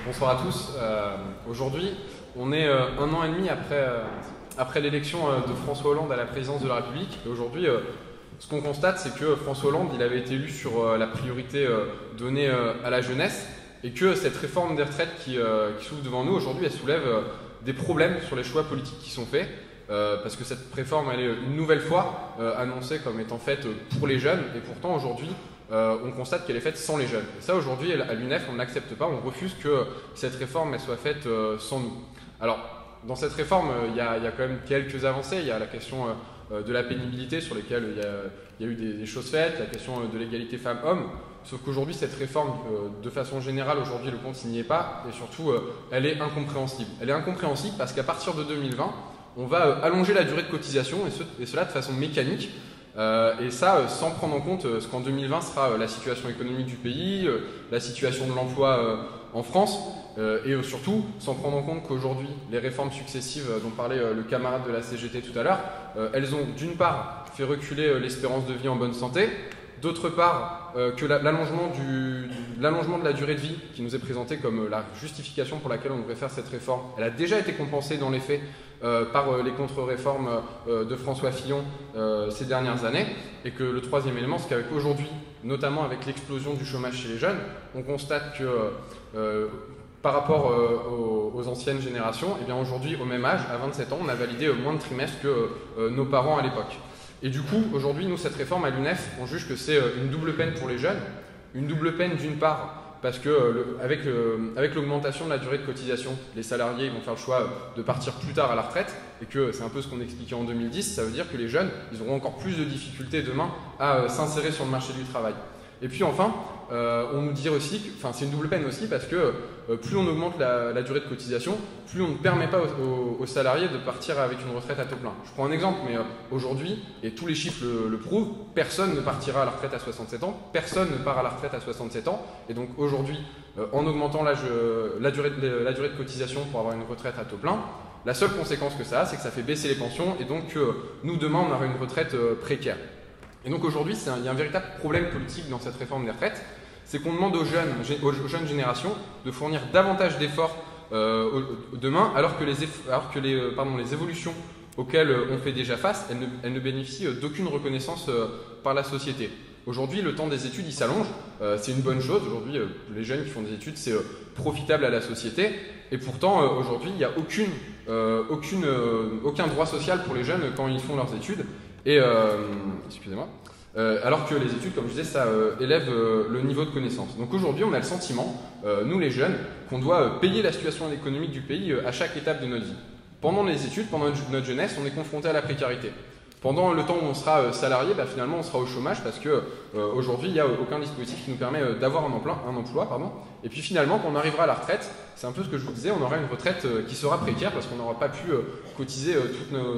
Bonsoir à tous. Aujourd'hui, on est un an et demi après l'élection de François Hollande à la présidence de la République. Et aujourd'hui, ce qu'on constate, c'est que François Hollande, il avait été élu sur la priorité donnée à la jeunesse et que cette réforme des retraites qui s'ouvre devant nous aujourd'hui, elle soulève des problèmes sur les choix politiques qui sont faits. Parce que cette réforme, elle est une nouvelle fois annoncée comme étant faite pour les jeunes, et pourtant aujourd'hui, on constate qu'elle est faite sans les jeunes. Et ça, aujourd'hui, à l'UNEF, on n'accepte pas, on refuse que cette réforme elle soit faite sans nous. Alors, dans cette réforme, il y a quand même quelques avancées. Il y a la question de la pénibilité sur lesquelles il y a eu des choses faites, la question de l'égalité femmes-hommes. Sauf qu'aujourd'hui, cette réforme, de façon générale, aujourd'hui, le compte n'y est pas, et surtout, elle est incompréhensible. Elle est incompréhensible parce qu'à partir de 2020, on va allonger la durée de cotisation, et cela de façon mécanique, et ça sans prendre en compte ce qu'en 2020 sera la situation économique du pays, la situation de l'emploi en France, et surtout sans prendre en compte qu'aujourd'hui, les réformes successives dont parlait le camarade de la CGT tout à l'heure, elles ont d'une part fait reculer l'espérance de vie en bonne santé, d'autre part, que l'allongement de la durée de vie qui nous est présenté comme la justification pour laquelle on devrait faire cette réforme, elle a déjà été compensée dans les faits par les contre-réformes de François Fillon ces dernières années. Et que le troisième élément, c'est qu'avec aujourd'hui, notamment avec l'explosion du chômage chez les jeunes, on constate que par rapport aux anciennes générations, et bien aujourd'hui, au même âge, à 27 ans, on a validé moins de trimestres que nos parents à l'époque. Et du coup, aujourd'hui, nous, cette réforme à l'UNEF, on juge que c'est une double peine pour les jeunes. Une double peine d'une part, parce que avec l'augmentation de la durée de cotisation, les salariés vont faire le choix de partir plus tard à la retraite, et que c'est un peu ce qu'on expliquait en 2010, ça veut dire que les jeunes, ils auront encore plus de difficultés demain à s'insérer sur le marché du travail. Et puis enfin, on nous dit aussi, enfin c'est une double peine aussi parce que plus on augmente la durée de cotisation, plus on ne permet pas aux salariés de partir avec une retraite à taux plein. Je prends un exemple, mais aujourd'hui, et tous les chiffres le prouvent, personne ne partira à la retraite à 67 ans, personne ne part à la retraite à 67 ans, et donc aujourd'hui, en augmentant la durée de cotisation pour avoir une retraite à taux plein, la seule conséquence que ça a, c'est que ça fait baisser les pensions, et donc nous demain on aura une retraite précaire. Et donc aujourd'hui, il y a un véritable problème politique dans cette réforme des retraites, c'est qu'on demande aux jeunes générations de fournir davantage d'efforts demain, alors que les évolutions auxquelles on fait déjà face, elles ne bénéficient d'aucune reconnaissance par la société. Aujourd'hui, le temps des études, il s'allonge, c'est une bonne chose. Aujourd'hui, les jeunes qui font des études, c'est profitable à la société. Et pourtant, aujourd'hui, il n'y a aucun droit social pour les jeunes quand ils font leurs études. Et, excusez-moi. Alors que les études, comme je disais, ça élève le niveau de connaissance. Donc aujourd'hui, on a le sentiment, nous les jeunes, qu'on doit payer la situation économique du pays à chaque étape de notre vie. Pendant les études, pendant notre jeunesse, on est confronté à la précarité. Pendant le temps où on sera salarié, finalement on sera au chômage parce que aujourd'hui il n'y a aucun dispositif qui nous permet d'avoir un emploi. Et puis finalement, quand on arrivera à la retraite, c'est un peu ce que je vous disais, on aura une retraite qui sera précaire parce qu'on n'aura pas pu cotiser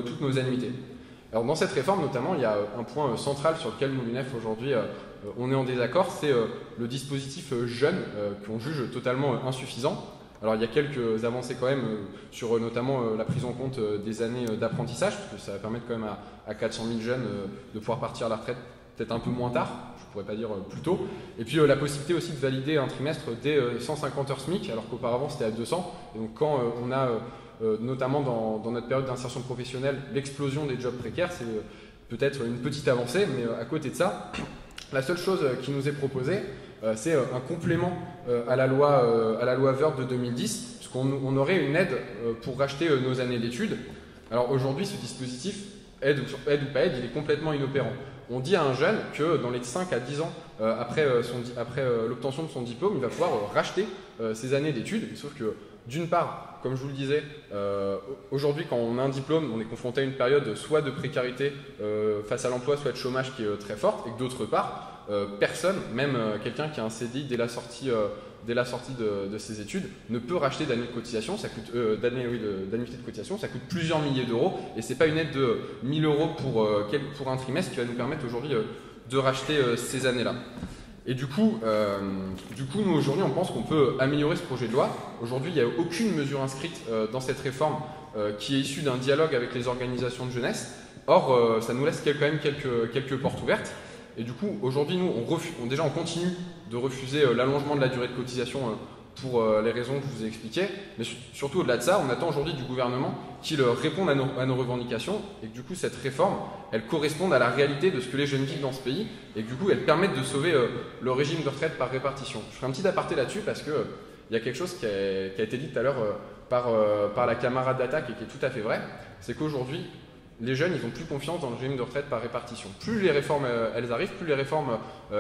toutes nos annuités. Alors dans cette réforme notamment, il y a un point central sur lequel nous, l'UNEF, aujourd'hui, on est en désaccord, c'est le dispositif jeune qu'on juge totalement insuffisant. Alors il y a quelques avancées quand même sur notamment la prise en compte des années d'apprentissage, parce que ça va permettre quand même à 400 000 jeunes de pouvoir partir à la retraite peut-être un peu moins tard, je ne pourrais pas dire plus tôt. Et puis la possibilité aussi de valider un trimestre dès 150 heures SMIC, alors qu'auparavant c'était à 200. Et donc quand on a notamment dans notre période d'insertion professionnelle, l'explosion des jobs précaires, c'est peut-être une petite avancée, mais à côté de ça, la seule chose qui nous est proposée, c'est un complément à la loi Woerth de 2010, puisqu'on aurait une aide pour racheter nos années d'études. Alors aujourd'hui, ce dispositif, aide ou pas aide, il est complètement inopérant. On dit à un jeune que dans les 5 à 10 ans après l'obtention de son diplôme, il va pouvoir racheter ses années d'études, sauf que d'une part, comme je vous le disais, aujourd'hui quand on a un diplôme, on est confronté à une période soit de précarité face à l'emploi, soit de chômage qui est très forte, et que d'autre part, personne, même quelqu'un qui a un CDI dès la sortie de ses études, ne peut racheter d'années de cotisation, d'annuité de cotisation, ça coûte plusieurs milliers d'euros, et c'est pas une aide de 1000 euros pour un trimestre qui va nous permettre aujourd'hui de racheter ces années-là. Et du coup, nous aujourd'hui, on pense qu'on peut améliorer ce projet de loi. Aujourd'hui, il n'y a aucune mesure inscrite dans cette réforme qui est issue d'un dialogue avec les organisations de jeunesse. Or, ça nous laisse quand même quelques portes ouvertes. Et du coup, aujourd'hui, nous, on continue de refuser l'allongement de la durée de cotisation pour les raisons que je vous ai expliquées, mais surtout au-delà de ça, on attend aujourd'hui du gouvernement qu'il réponde à nos revendications et que du coup cette réforme, elle corresponde à la réalité de ce que les jeunes vivent dans ce pays et que du coup elle permette de sauver le régime de retraite par répartition. Je ferai un petit aparté là-dessus parce que il y a quelque chose qui a été dit tout à l'heure par la camarade d'attaque et qui est tout à fait vrai, c'est qu'aujourd'hui, les jeunes, ils n'ont plus confiance dans le régime de retraite par répartition. Plus les réformes, elles arrivent, plus les réformes,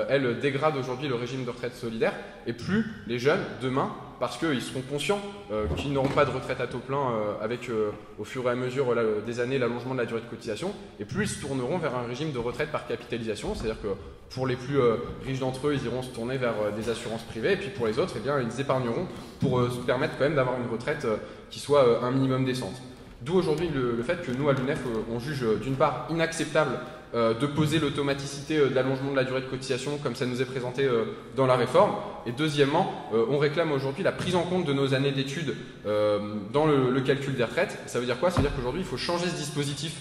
elles dégradent aujourd'hui le régime de retraite solidaire, et plus les jeunes, demain, parce qu'ils seront conscients qu'ils n'auront pas de retraite à taux plein avec, au fur et à mesure des années, l'allongement de la durée de cotisation, et plus ils se tourneront vers un régime de retraite par capitalisation, c'est-à-dire que pour les plus riches d'entre eux, ils iront se tourner vers des assurances privées, et puis pour les autres, eh bien, ils épargneront pour se permettre quand même d'avoir une retraite qui soit un minimum décente. D'où aujourd'hui le fait que nous, à l'UNEF, on juge d'une part inacceptable de poser l'automaticité de l'allongement de la durée de cotisation comme ça nous est présenté dans la réforme. Et deuxièmement, on réclame aujourd'hui la prise en compte de nos années d'études dans le calcul des retraites. Ça veut dire quoi? Ça veut dire qu'aujourd'hui, il faut changer ce dispositif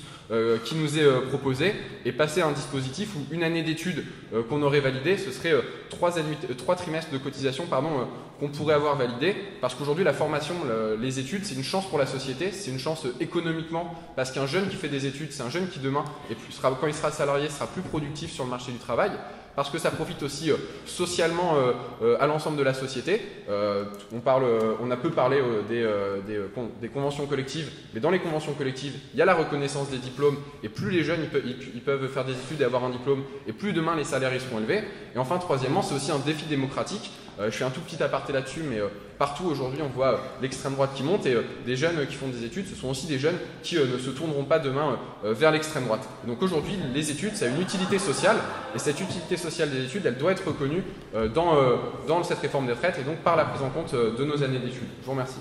qui nous est proposé et passer à un dispositif où une année d'études qu'on aurait validée, ce serait 3 trimestres de cotisation qu'on pourrait avoir validé, parce qu'aujourd'hui la formation, les études, c'est une chance pour la société, c'est une chance économiquement, parce qu'un jeune qui fait des études, c'est un jeune qui demain, quand il sera salarié, sera plus productif sur le marché du travail, parce que ça profite aussi socialement à l'ensemble de la société. On a peu parlé des conventions collectives, mais dans les conventions collectives, il y a la reconnaissance des diplômes, et plus les jeunes ils peuvent faire des études et avoir un diplôme, et plus demain les salaires ils seront élevés. Et enfin, troisièmement, c'est aussi un défi démocratique. Je fais un tout petit aparté là-dessus, mais partout aujourd'hui on voit l'extrême droite qui monte, et des jeunes qui font des études, ce sont aussi des jeunes qui ne se tourneront pas demain vers l'extrême droite. Donc aujourd'hui, les études, ça a une utilité sociale, et cette utilité sociale des études, elle doit être reconnue dans cette réforme des retraites, et donc par la prise en compte de nos années d'études. Je vous remercie.